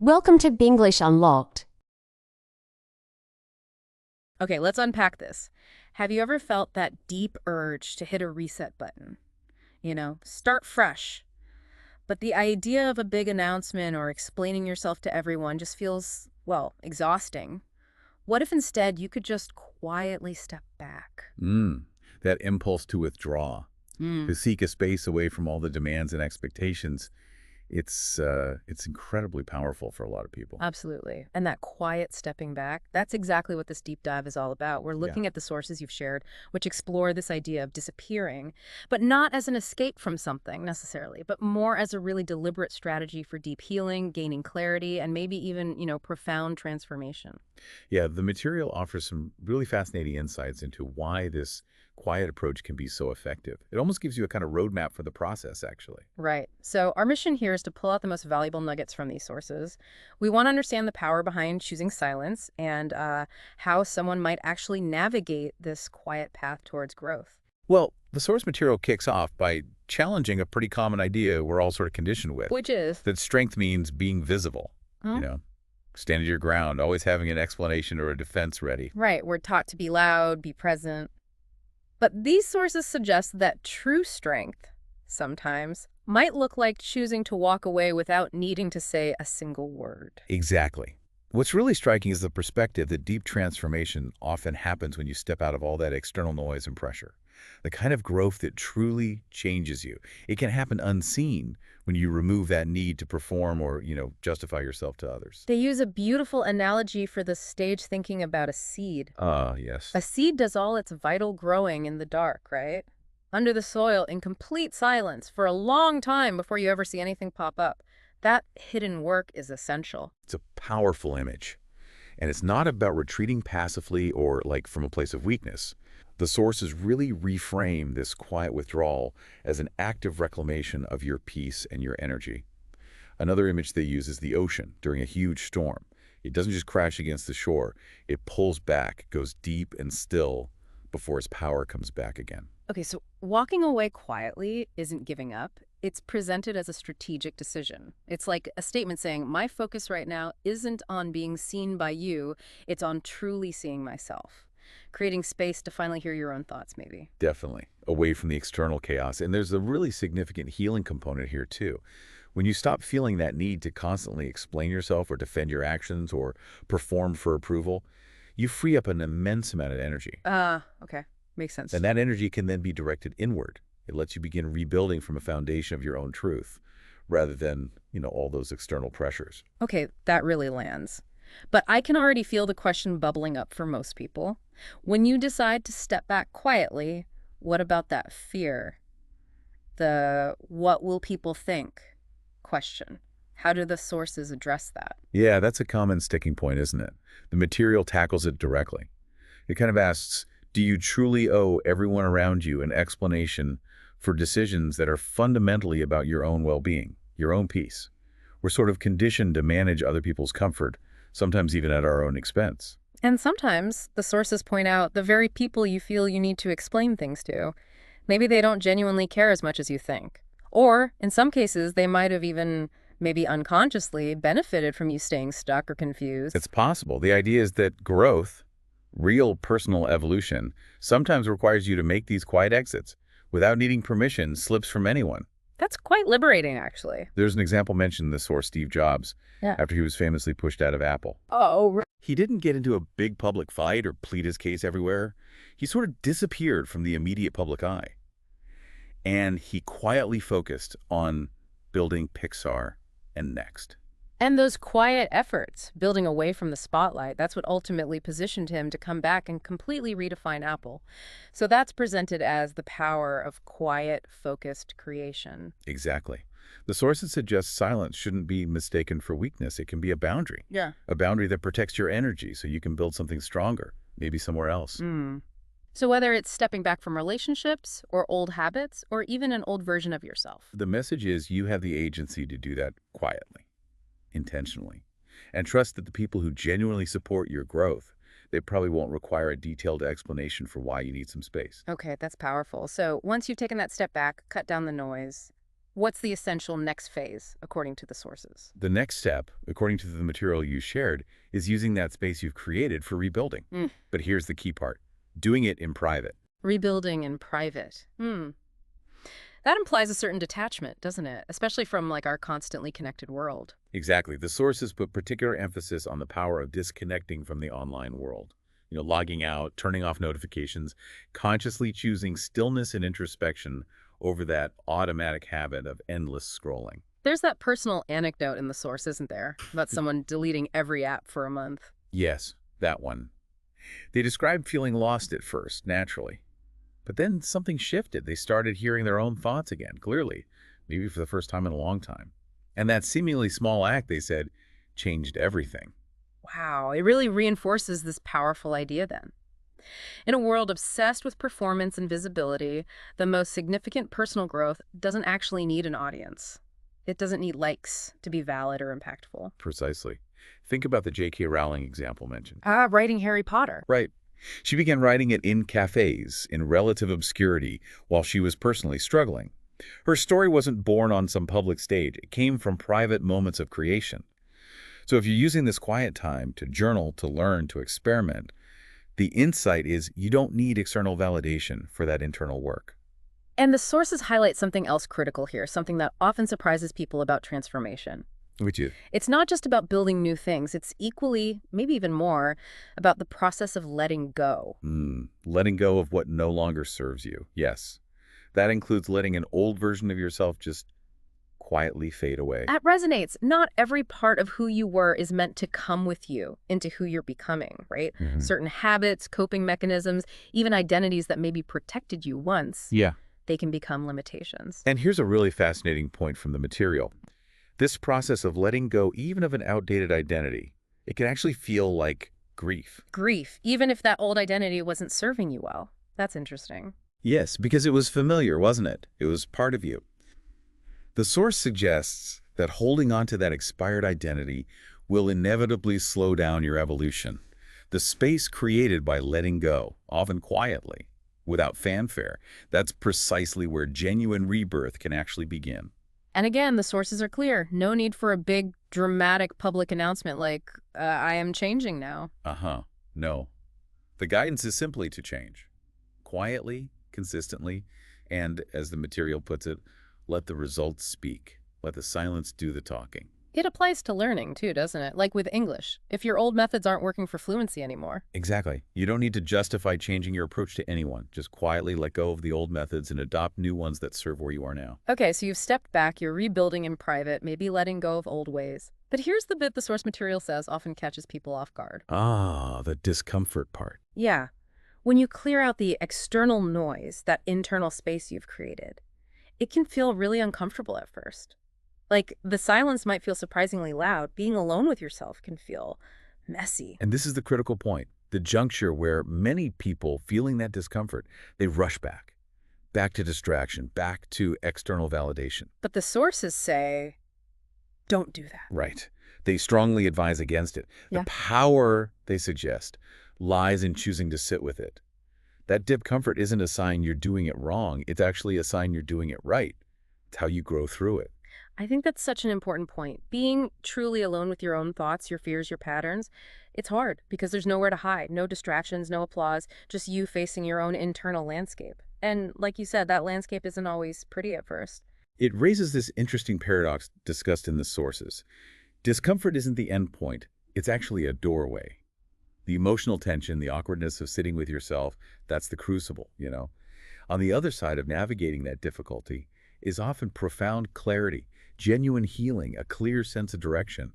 Welcome to English Unlocked. Okay, let's unpack this. Have you ever felt that deep urge to hit a reset button? Start fresh. But the idea of a big announcement or explaining yourself to everyone just feels, well, exhausting. What if instead you could just quietly step back? Mm, that impulse to withdraw, Mm. to seek a space away from all the demands and expectations, it's incredibly powerful for a lot of people. Absolutely. And that quiet stepping back, that's exactly what this deep dive is all about. We're Yeah. looking at the sources you've shared, which explore this idea of disappearing, but not as an escape from something necessarily, but more as a really deliberate strategy for deep healing, gaining clarity, and maybe even, profound transformation. Yeah, the material offers some really fascinating insights into why this quiet approach can be so effective. It almost gives you a kind of roadmap for the process, actually. Right. So our mission here is to pull out the most valuable nuggets from these sources. We want to understand the power behind choosing silence and how someone might actually navigate this quiet path towards growth. Well, the source material kicks off by challenging a pretty common idea we're all sort of conditioned with, Which is, that strength means being visible, you huh? know, standing your ground, always having an explanation or a defense ready. Right, we're taught to be loud, be present. But these sources suggest that true strength, sometimes, might look like choosing to walk away without needing to say a single word. Exactly. What's really striking is the perspective that deep transformation often happens when you step out of all that external noise and pressure. The kind of growth that truly changes you. It can happen unseen when you remove that need to perform or, justify yourself to others. They use a beautiful analogy for the stage thinking about a seed. Ah, yes. A seed does all its vital growing in the dark, right? Under the soil, in complete silence, for a long time before you ever see anything pop up. That hidden work is essential. It's a powerful image. And it's not about retreating passively or like from a place of weakness. The sources really reframe this quiet withdrawal as an active reclamation of your peace and your energy. Another image they use is the ocean during a huge storm. It doesn't just crash against the shore. It pulls back, goes deep and still before its power comes back again. Okay, so walking away quietly isn't giving up. It's presented as a strategic decision. It's like a statement saying, my focus right now isn't on being seen by you, it's on truly seeing myself. Creating space to finally hear your own thoughts, maybe. Definitely, away from the external chaos. And there's a really significant healing component here, too. When you stop feeling that need to constantly explain yourself or defend your actions or perform for approval, you free up an immense amount of energy. Okay. Makes sense. And that energy can then be directed inward. It lets you begin rebuilding from a foundation of your own truth rather than, all those external pressures. Okay, that really lands. But I can already feel the question bubbling up for most people. When you decide to step back quietly, what about that fear? The what will people think question. How do the sources address that? Yeah, that's a common sticking point, isn't it? The material tackles it directly. It kind of asks, do you truly owe everyone around you an explanation for decisions that are fundamentally about your own well-being, your own peace? We're sort of conditioned to manage other people's comfort, sometimes even at our own expense. And sometimes the sources point out the very people you feel you need to explain things to. Maybe they don't genuinely care as much as you think. Or, in some cases, they might have even, maybe unconsciously, benefited from you staying stuck or confused. It's possible. The idea is that growth, real personal evolution, sometimes requires you to make these quiet exits without needing permission, slips from anyone. That's quite liberating, actually. There's an example mentioned in the source, Steve Jobs, Yeah. after he was famously pushed out of Apple. Oh, He didn't get into a big public fight or plead his case everywhere. He sort of disappeared from the immediate public eye. And he quietly focused on building Pixar and Next. and those quiet efforts, building away from the spotlight, that's what ultimately positioned him to come back and completely redefine Apple. So that's presented as the power of quiet, focused creation. Exactly. The sources suggest silence shouldn't be mistaken for weakness. It can be Yeah. a boundary that protects your energy so you can build something stronger, maybe somewhere else. So whether it's stepping back from relationships or old habits or even an old version of yourself. The message is you have the agency to do that quietly, intentionally, and trust that the people who genuinely support your growth, they probably won't require a detailed explanation for why you need some space. Okay, that's powerful. So once you've taken that step back, cut down the noise, What's the essential next phase, according to the sources? The next step, according to the material you shared, is using that space you've created for rebuilding. But here's the key part. Doing it in private. Rebuilding in private. That implies a certain detachment, doesn't it? Especially from like our constantly connected world. Exactly. The sources put particular emphasis on the power of disconnecting from the online world. Logging out, turning off notifications, consciously choosing stillness and introspection over that automatic habit of endless scrolling. There's that personal anecdote in the source, isn't there? About someone deleting every app for a month. Yes, that one. They described feeling lost at first, naturally. But then something shifted. They started hearing their own thoughts again, clearly, maybe for the first time in a long time. And that seemingly small act, they said, changed everything. Wow, it really reinforces this powerful idea then. In a world obsessed with performance and visibility, the most significant personal growth doesn't actually need an audience. It doesn't need likes to be valid or impactful. Precisely. Think about the J.K. Rowling example mentioned. Writing Harry Potter. Right. She began writing it in cafes, in relative obscurity, while she was personally struggling. Her story wasn't born on some public stage. It came from private moments of creation. So if you're using this quiet time to journal, to learn, to experiment, the insight is you don't need external validation for that internal work. And the sources highlight something else critical here, something that often surprises people about transformation. Which is? It's not just about building new things. It's equally, maybe even more, about the process of letting go. Letting go of what no longer serves you. Yes. That includes letting an old version of yourself just quietly fade away. That resonates. Not every part of who you were is meant to come with you into who you're becoming, right? Certain habits, coping mechanisms, even identities that maybe protected you once. Yeah. They can become limitations. And here's a really fascinating point from the material. This process of letting go even of an outdated identity, it can actually feel like grief. Grief, even if that old identity wasn't serving you well. That's interesting. Yes, because it was familiar, wasn't it? It was part of you. The source suggests that holding on to that expired identity will inevitably slow down your evolution. The space created by letting go, often quietly, without fanfare, that's precisely where genuine rebirth can actually begin. And again, the sources are clear. No need for a big, dramatic public announcement like, I am changing now. No. The guidance is simply to change. Quietly, consistently, and, as the material puts it, let the results speak. Let the silence do the talking. It applies to learning, too, doesn't it? Like with English. If your old methods aren't working for fluency anymore. Exactly. You don't need to justify changing your approach to anyone. Just quietly let go of the old methods and adopt new ones that serve where you are now. Okay, so you've stepped back, you're rebuilding in private, maybe letting go of old ways. But here's the bit the source material says often catches people off guard. The discomfort part. Yeah. When you clear out the external noise, that internal space you've created, it can feel really uncomfortable at first. Like, the silence might feel surprisingly loud. Being alone with yourself can feel messy. And this is the critical point, the juncture where many people feeling that discomfort, they rush back to distraction, back to external validation. But the sources say, don't do that. Right. They strongly advise against it. Yeah. The power, they suggest, lies in choosing to sit with it. That discomfort isn't a sign you're doing it wrong. It's actually a sign you're doing it right. It's how you grow through it. I think that's such an important point. Being truly alone with your own thoughts, your fears, your patterns, it's hard because there's nowhere to hide, no distractions, no applause, just you facing your own internal landscape. And like you said, that landscape isn't always pretty at first. It raises this interesting paradox discussed in the sources. Discomfort isn't the end point. It's actually a doorway. The emotional tension, the awkwardness of sitting with yourself, that's the crucible, On the other side of navigating that difficulty is often profound clarity, genuine healing, a clear sense of direction.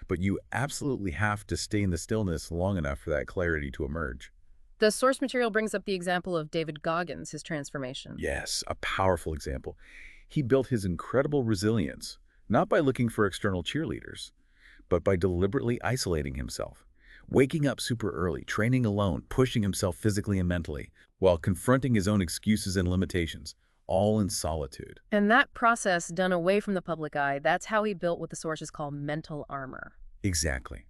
But you absolutely have to stay in the stillness long enough for that clarity to emerge. The source material brings up the example of David Goggins, his transformation. Yes, a powerful example. He built his incredible resilience, not by looking for external cheerleaders, but by deliberately isolating himself, waking up super early, training alone, pushing himself physically and mentally, while confronting his own excuses and limitations, all in solitude. And that process done away from the public eye, that's how he built what the sources call mental armor. Exactly.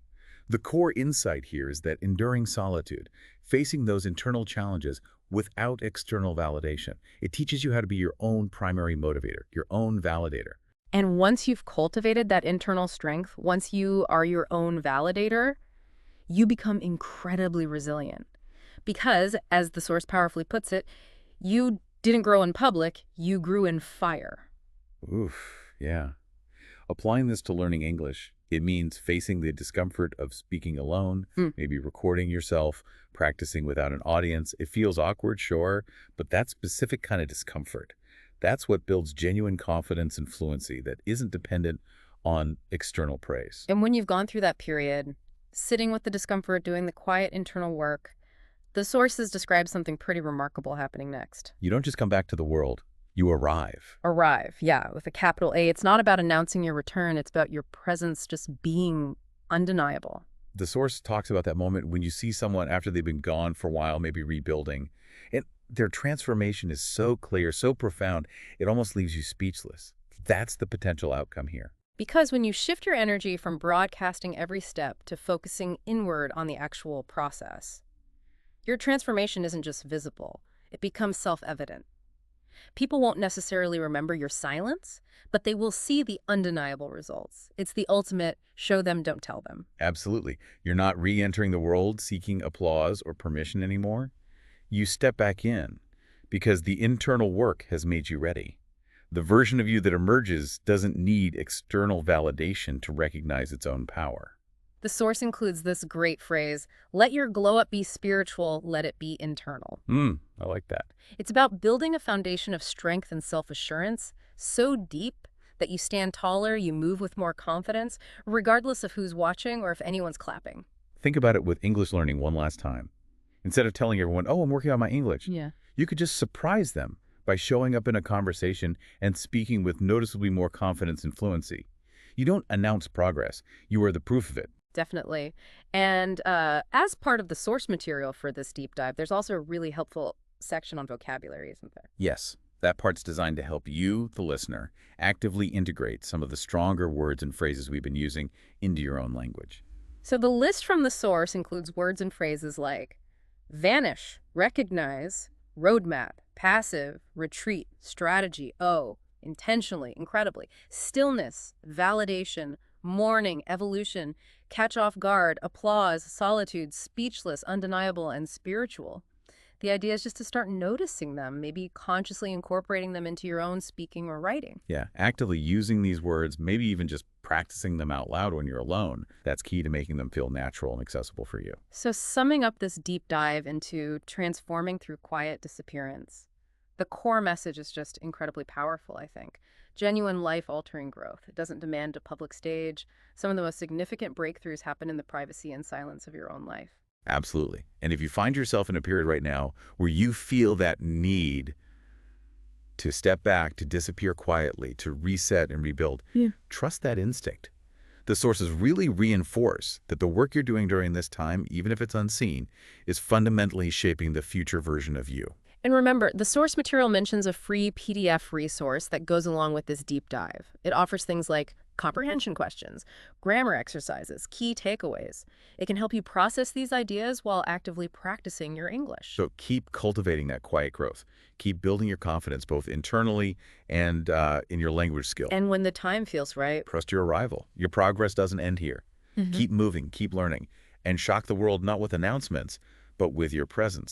The core insight here is that enduring solitude, facing those internal challenges, without external validation. It teaches you how to be your own primary motivator, your own validator. And once you've cultivated that internal strength, once you are your own validator, you become incredibly resilient. Because, as the source powerfully puts it, you didn't grow in public, you grew in fire. Oof, yeah. Applying this to learning English, it means facing the discomfort of speaking alone, maybe recording yourself, practicing without an audience. It feels awkward, sure, but that specific kind of discomfort, that's what builds genuine confidence and fluency that isn't dependent on external praise. And when you've gone through that period, sitting with the discomfort, doing the quiet internal work, the sources describe something pretty remarkable happening next. You don't just come back to the world, you arrive. Arrive, yeah, with a capital A. It's not about announcing your return, it's about your presence just being undeniable. The source talks about that moment when you see someone after they've been gone for a while, maybe rebuilding, and their transformation is so clear, so profound, it almost leaves you speechless. That's the potential outcome here. Because when you shift your energy from broadcasting every step to focusing inward on the actual process, your transformation isn't just visible, it becomes self-evident. People won't necessarily remember your silence, but they will see the undeniable results. It's the ultimate show them, don't tell them. Absolutely. You're not re-entering the world seeking applause or permission anymore. You step back in because the internal work has made you ready. The version of you that emerges doesn't need external validation to recognize its own power. The source includes this great phrase, let your glow up be spiritual, let it be internal. I like that. It's about building a foundation of strength and self-assurance so deep that you stand taller, you move with more confidence, regardless of who's watching or if anyone's clapping. Think about it with English learning one last time. Instead of telling everyone, oh, I'm working on my English, you could just surprise them by showing up in a conversation and speaking with noticeably more confidence and fluency. You don't announce progress. You are the proof of it. Definitely. And as part of the source material for this deep dive, there's also a really helpful section on vocabulary, isn't there? Yes, that part's designed to help you, the listener, actively integrate some of the stronger words and phrases we've been using into your own language. So the list from the source includes words and phrases like vanish, recognize, roadmap, passive, retreat, strategy, intentionally, incredibly, stillness, validation, mourning, evolution, catch off guard, applause, solitude, speechless, undeniable, and spiritual. The idea is just to start noticing them, maybe consciously incorporating them into your own speaking or writing. Yeah, actively using these words, maybe even just practicing them out loud when you're alone. That's key to making them feel natural and accessible for you. So summing up this deep dive into transforming through quiet disappearance, the core message is just incredibly powerful, I think. Genuine life-altering growth. It doesn't demand a public stage. Some of the most significant breakthroughs happen in the privacy and silence of your own life. Absolutely. And if you find yourself in a period right now where you feel that need to step back, to disappear quietly, to reset and rebuild, trust that instinct. The sources really reinforce that the work you're doing during this time, even if it's unseen, is fundamentally shaping the future version of you. And remember, the source material mentions a free PDF resource that goes along with this deep dive. It offers things like comprehension questions, grammar exercises, key takeaways. It can help you process these ideas while actively practicing your English. So keep cultivating that quiet growth. Keep building your confidence both internally and in your language skill. And when the time feels right, trust your arrival. Your progress doesn't end here. Keep moving, keep learning, and shock the world not with announcements, but with your presence.